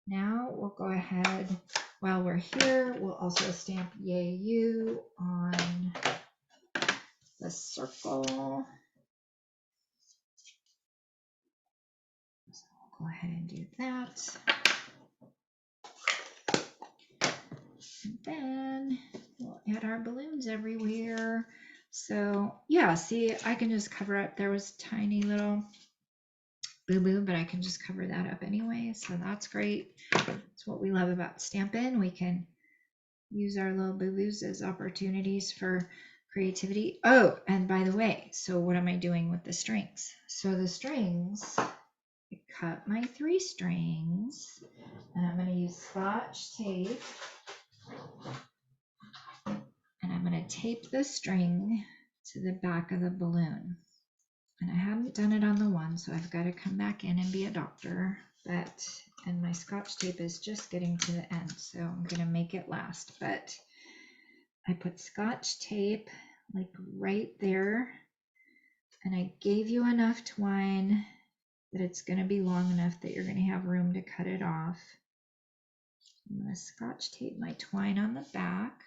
Now we'll go ahead, while we're here, we'll also stamp Yay You on the circle. So we'll go ahead and do that. And then we'll add our balloons everywhere. So yeah, see, I can just cover up, there was a tiny little boo-boo, but I can just cover that up anyway. So that's great. That's what we love about Stampin'. We can use our little boo-boos as opportunities for creativity. Oh, and by the way, so what am I doing with the strings? So the strings, I cut my 3 strings, and I'm going to use Scotch tape, and I'm going to tape the string to the back of the balloon. And I haven't done it on the one, so I've got to come back in and be a doctor. And my Scotch tape is just getting to the end, so I'm going to make it last. But I put Scotch tape like right there, and I gave you enough twine that it's going to be long enough that you're going to have room to cut it off. I'm going to Scotch tape my twine on the back.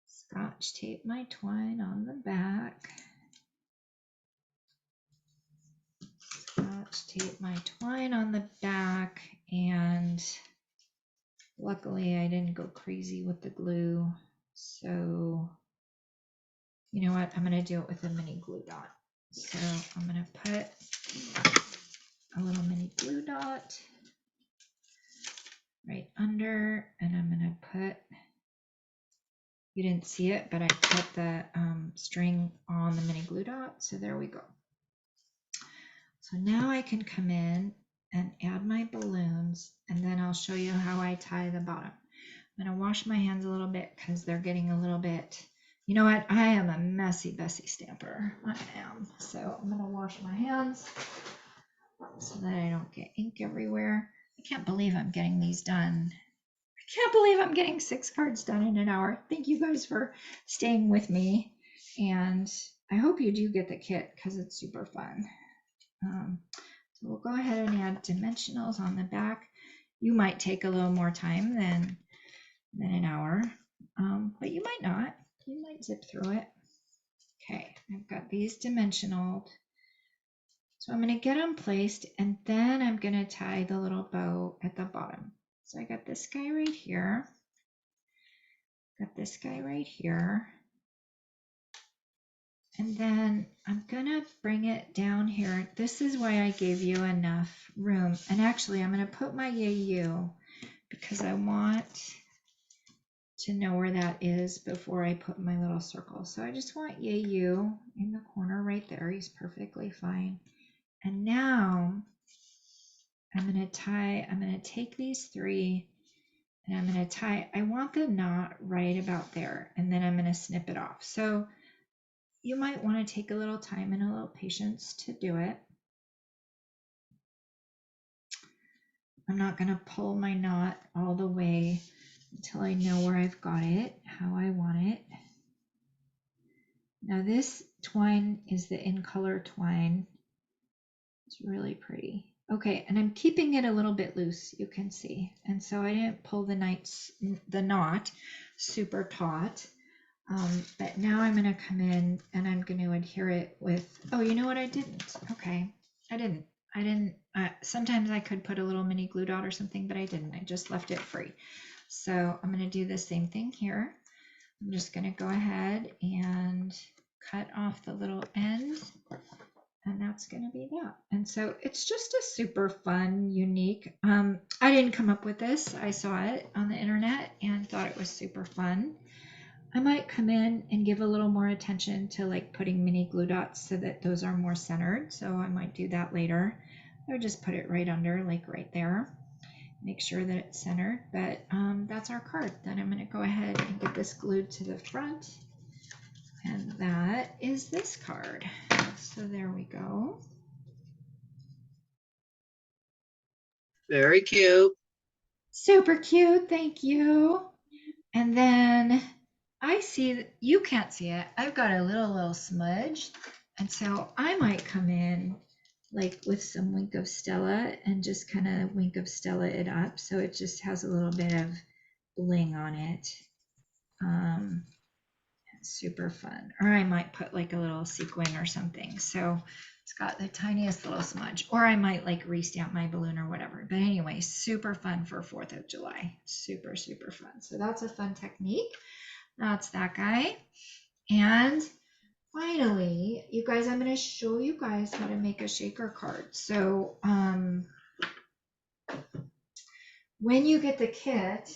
Scotch tape my twine on the back. Scotch tape my twine on the back, and luckily I didn't go crazy with the glue. So you know what? I'm going to do it with a mini glue dot. So I'm going to put a little mini glue dot right under, and I'm going to put, you didn't see it, but I put the string on the mini glue dot. So there we go. So now I can come in and add my balloons, and then I'll show you how I tie the bottom. I'm going to wash my hands a little bit because they're getting a little bit, you know what? I am a messy Bessie stamper. I am. So I'm going to wash my hands so that I don't get ink everywhere. I can't believe I'm getting these done. I can't believe I'm getting 6 cards done in an hour. Thank you guys for staying with me. And I hope you do get the kit because it's super fun. So we'll go ahead and add dimensionals on the back. You might take a little more time than an hour, but you might not. You might zip through it. Okay, I've got these dimensional. So I'm going to get them placed, and then I'm going to tie the little bow at the bottom. So I got this guy right here. Got this guy right here. And then I'm going to bring it down here. This is why I gave you enough room. And actually, I'm going to put my Yay You because I want to know where that is before I put my little circle. So I just want Yay You in the corner right there. He's perfectly fine. And now I'm going to take these 3 and I'm going to tie, I want the knot right about there, and then I'm going to snip it off. So you might want to take a little time and a little patience to do it. I'm not going to pull my knot all the way until I know where I've got it, how I want it. Now this twine is the In Color twine. It's really pretty. Okay, and I'm keeping it a little bit loose, you can see. And so I didn't pull the knot super taut. But now I'm going to come in and I'm going to adhere it with, oh, you know what? I didn't. Okay. I didn't. Sometimes I could put a little mini glue dot or something, but I didn't. I just left it free. So I'm going to do the same thing here. I'm just going to go ahead and cut off the little end, and that's going to be that. And so it's just a super fun, unique. I didn't come up with this. I saw it on the internet and thought it was super fun. I might come in and give a little more attention to like putting mini glue dots so that those are more centered. So I might do that later, or just put it right under, like right there. Make sure that it's centered, but that's our card. Then I'm going to go ahead and get this glued to the front, and that is this card. So there we go. Very cute. Super cute, thank you. And then I see that you can't see it. I've got a little smudge, and so I might come in like with some Wink of Stella and just kind of Wink of Stella it up so it just has a little bit of bling on it. Super fun. Or I might put like a little sequin or something, so it's got the tiniest little smudge. Or I might like restamp my balloon or whatever. But anyway, super fun for 4th of July. Super, super fun. So that's a fun technique. That's that guy. And finally, you guys, I'm going to show you guys how to make a shaker card. So when you get the kit,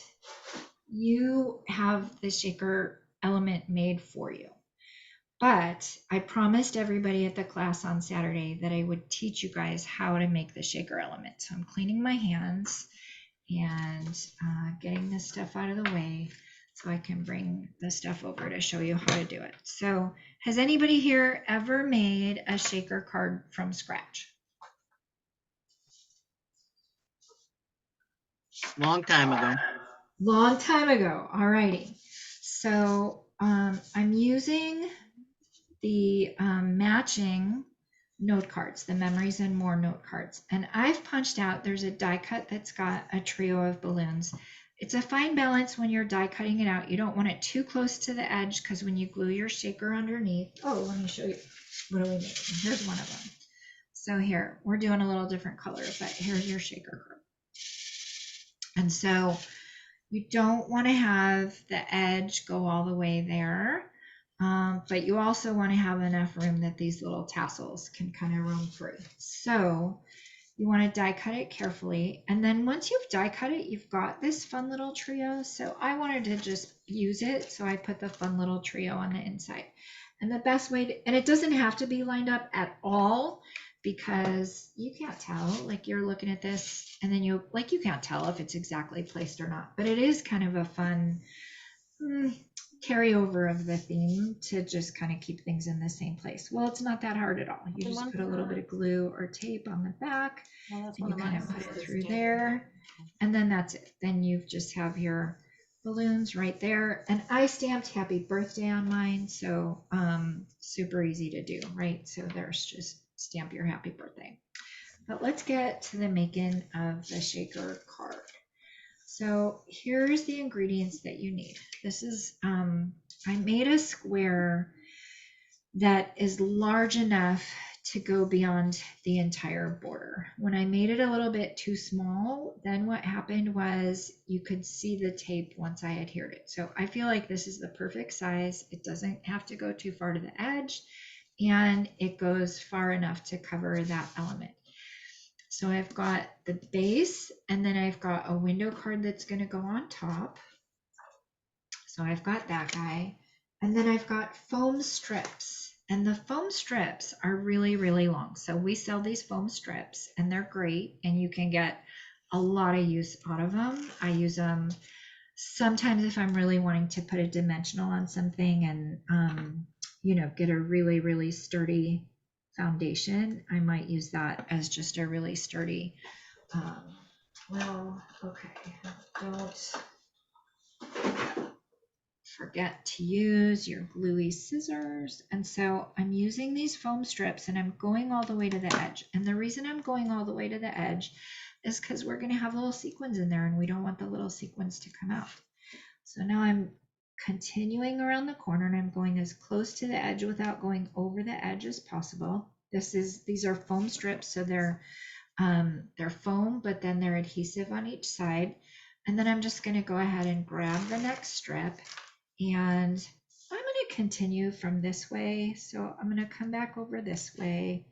you have the shaker element made for you. But I promised everybody at the class on Saturday that I would teach you guys how to make the shaker element. So I'm cleaning my hands and getting this stuff out of the way so I can bring the stuff over to show you how to do it. So has anybody here ever made a shaker card from scratch? Long time ago. Long time ago. All righty. So I'm using the matching note cards, the Memories and More note cards. And I've punched out, there's a die cut that's got a trio of balloons. It's a fine balance when you're die cutting it out. You don't want it too close to the edge because when you glue your shaker underneath, oh, let me show you. What are we making? Here's one of them. So here, we're doing a little different color, but here's your shaker card. And so you don't want to have the edge go all the way there. But you also want to have enough room that these little tassels can kind of roam free. So you want to die cut it carefully. And then once you've die cut it, you've got this fun little trio. So I wanted to just use it. So I put the fun little trio on the inside. And the best way to, and it doesn't have to be lined up at all because you can't tell, like you're looking at this and then you can't tell if it's exactly placed or not, but it is kind of a fun carryover of the theme to just kind of keep things in the same place. Well, it's not that hard at all. You just put a little bit of glue or tape on the back and you kind of put it through there, and then that's it. Then you just have your balloons right there. And I stamped happy birthday on mine, so super easy to do, right? So there's just stamp your happy birthday. But let's get to the making of the shaker card. So here's the ingredients that you need. This is, I made a square that is large enough to go beyond the entire border. When I made it a little bit too small, then what happened was you could see the tape once I adhered it. So I feel like this is the perfect size. It doesn't have to go too far to the edge, and it goes far enough to cover that element. So I've got the base, and then I've got a window card that's going to go on top. So I've got that guy. And then I've got foam strips. And the foam strips are really, really long. So we sell these foam strips, and they're great, and you can get a lot of use out of them. I use them sometimes if I'm really wanting to put a dimensional on something and, get a really, really sturdy foundation. I might use that as just a really sturdy, don't forget to use your gluey scissors. And so I'm using these foam strips and I'm going all the way to the edge. And the reason I'm going all the way to the edge is because we're going to have little sequins in there and we don't want the little sequins to come out. So now I'm continuing around the corner and I'm going as close to the edge without going over the edge as possible. These are foam strips, so they're foam, but then they're adhesive on each side. And then I'm just going to go ahead and grab the next strip, and I'm going to continue from this way. So I'm going to come back over this way,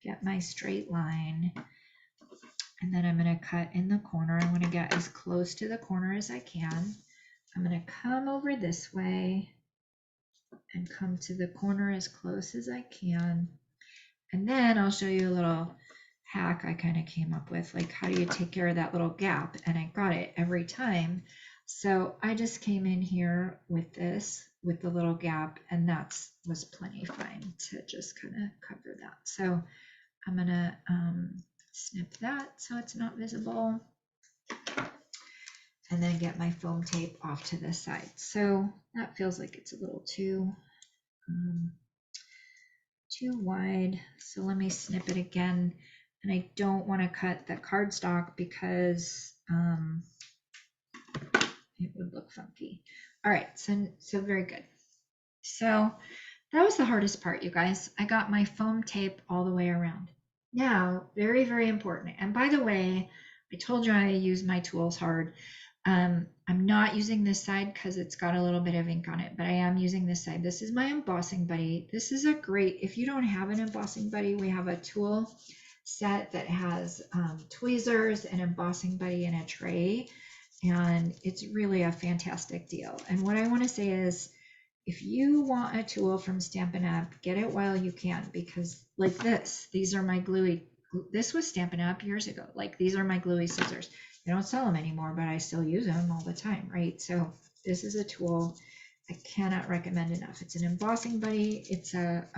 get my straight line, and then I'm going to cut in the corner. I want to get as close to the corner as I can. I'm going to come over this way and come to the corner as close as I can. And then I'll show you a little hack I kind of came up with, like how do you take care of that little gap? And I got it every time. So I just came in here with this, with the little gap, and that was plenty fine to just kind of cover that. So I'm gonna snip that so it's not visible, and then get my foam tape off to the side. So that feels like it's a little too wide. So let me snip it again. And I don't want to cut the cardstock because it would look funky. All right, so very good. So that was the hardest part, you guys. I got my foam tape all the way around. Now, very, very important. And by the way, I told you I use my tools hard. I'm not using this side because it's got a little bit of ink on it, but I am using this side. This is my embossing buddy. This is a great, if you don't have an embossing buddy, we have a tool set that has tweezers, an embossing buddy, and a tray. And it's really a fantastic deal. And what I want to say is, if you want a tool from Stampin' Up, get it while you can, because like this, these are my gluey, this was Stampin' Up years ago. Like these are my gluey scissors. They don't sell them anymore, but I still use them all the time, right? So this is a tool I cannot recommend enough. It's an embossing buddy, it's a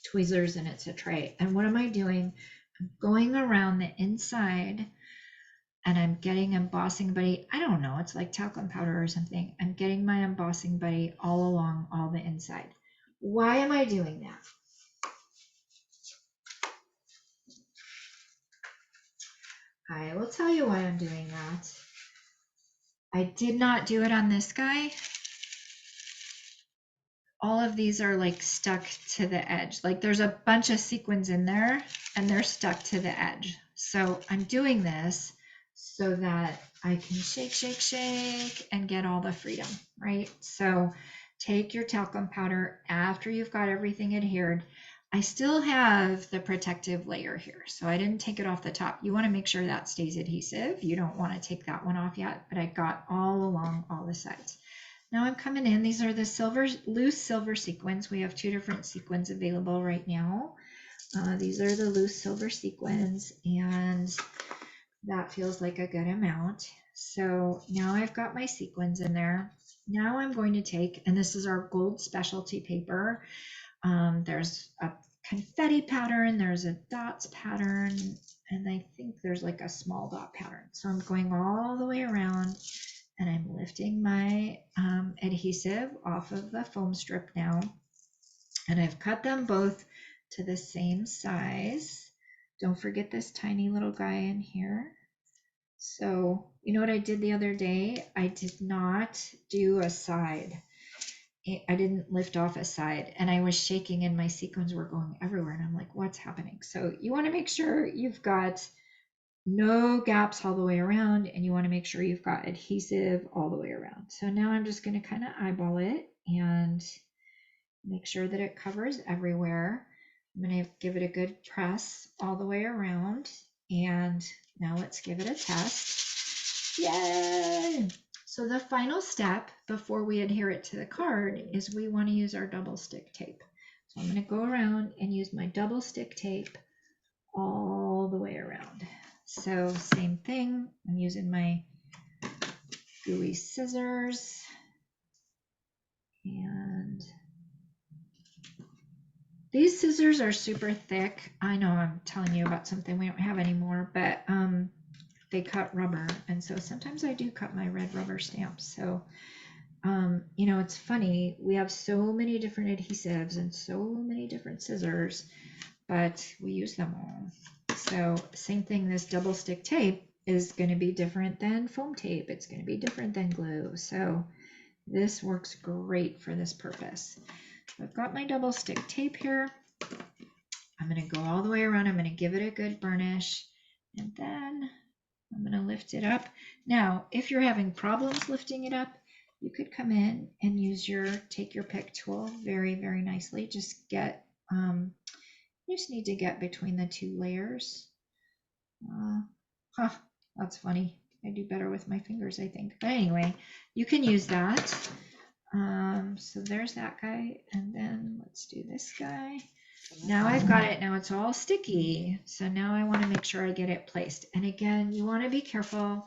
tweezers, and it's a tray. And what am I doing? I'm going around the inside and I'm getting embossing buddy. I don't know, it's like talcum powder or something. I'm getting my embossing buddy all along all the inside. Why am I doing that? I will tell you why I'm doing that. I did not do it on this guy. All of these are like stuck to the edge. Like there's a bunch of sequins in there and they're stuck to the edge. So I'm doing this so that I can shake, shake, shake and get all the freedom, right? So take your talcum powder after you've got everything adhered. I still have the protective layer here, so I didn't take it off the top. You want to make sure that stays adhesive. You don't want to take that one off yet, but I got all along all the sides. Now I'm coming in. These are the silver, loose silver sequins. We have 2 different sequins available right now. These are the loose silver sequins, and that feels like a good amount. So now I've got my sequins in there. Now I'm going to take, and this is our gold specialty paper. There's a confetti pattern, there's a dots pattern, and I think there's like a small dot pattern. So I'm going all the way around and I'm lifting my adhesive off of the foam strip now. And I've cut them both to the same size. Don't forget this tiny little guy in here. So you know what I did the other day? I did not do a side. I didn't lift off a side, and I was shaking and my sequins were going everywhere, and I'm like, what's happening? So you want to make sure you've got no gaps all the way around, and you want to make sure you've got adhesive all the way around. So now I'm just going to kind of eyeball it and make sure that it covers everywhere. I'm going to give it a good press all the way around, and now let's give it a test. Yay! So the final step before we adhere it to the card is we want to use our double stick tape. So I'm going to go around and use my double stick tape all the way around. So same thing, I'm using my gooey scissors, and these scissors are super thick. I know I'm telling you about something we don't have anymore, but they cut rubber, and so sometimes I do cut my red rubber stamps. So you know, it's funny, we have so many different adhesives and so many different scissors, but we use them all. So same thing, this double stick tape is going to be different than foam tape. It's going to be different than glue. So this works great for this purpose. So I've got my double stick tape here. I'm going to go all the way around. I'm going to give it a good burnish, and then I'm going to lift it up. Now, if you're having problems lifting it up, you could come in and use your take your pick tool very, very nicely. Just get, you just need to get between the two layers. That's funny. I do better with my fingers, I think. But anyway, you can use that. So there's that guy. And then let's do this guy. Now I've got it. Now it's all sticky. So now I want to make sure I get it placed. And again, you want to be careful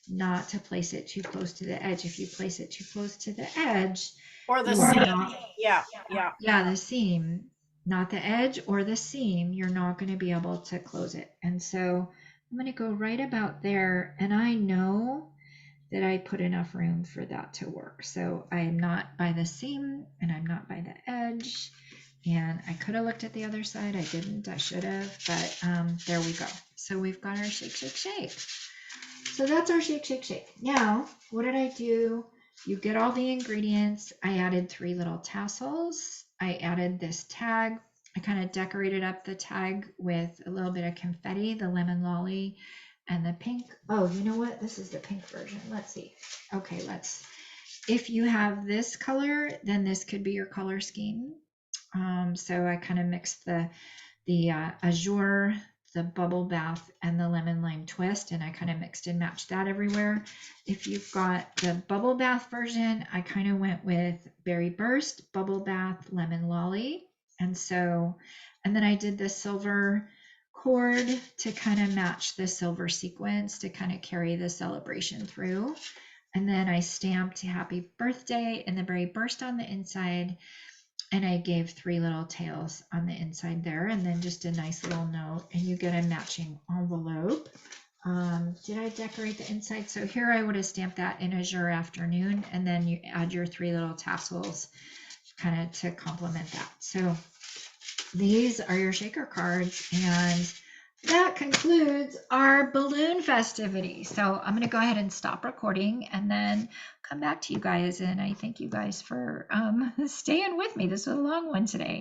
not to place it too close to the edge. If you place it too close to the edge, Or the you are seam. not, Yeah. yeah, the seam, not the edge or the seam, you're not going to be able to close it. And so I'm going to go right about there. And I know that I put enough room for that to work. So I am not by the seam and I'm not by the edge. And I could have looked at the other side. I didn't. I should have. But there we go. So we've got our shake, shake, shake. So that's our shake, shake, shake. Now, what did I do? You get all the ingredients. I added 3 little tassels. I added this tag. I kind of decorated up the tag with a little bit of confetti, the lemon lolly, and the pink. Oh, you know what? This is the pink version. Let's see. Okay, if you have this color, then this could be your color scheme. So I kind of mixed the azure, the bubble bath, and the lemon lime twist, and I kind of mixed and matched that everywhere. If you've got the bubble bath version, I kind of went with berry burst, bubble bath, lemon lolly, and then I did the silver cord to kind of match the silver sequence to kind of carry the celebration through. And then I stamped happy birthday and the berry burst on the inside. And I gave 3 little tails on the inside there, and then just a nice little note, and you get a matching envelope. Did I decorate the inside? So here I would have stamped that in Azure Afternoon, and then you add your 3 little tassels kind of to complement that. So these are your shaker cards, and that concludes our balloon festivity. So I'm going to go ahead and stop recording and then come back to you guys. And I thank you guys for staying with me. This was a long one today.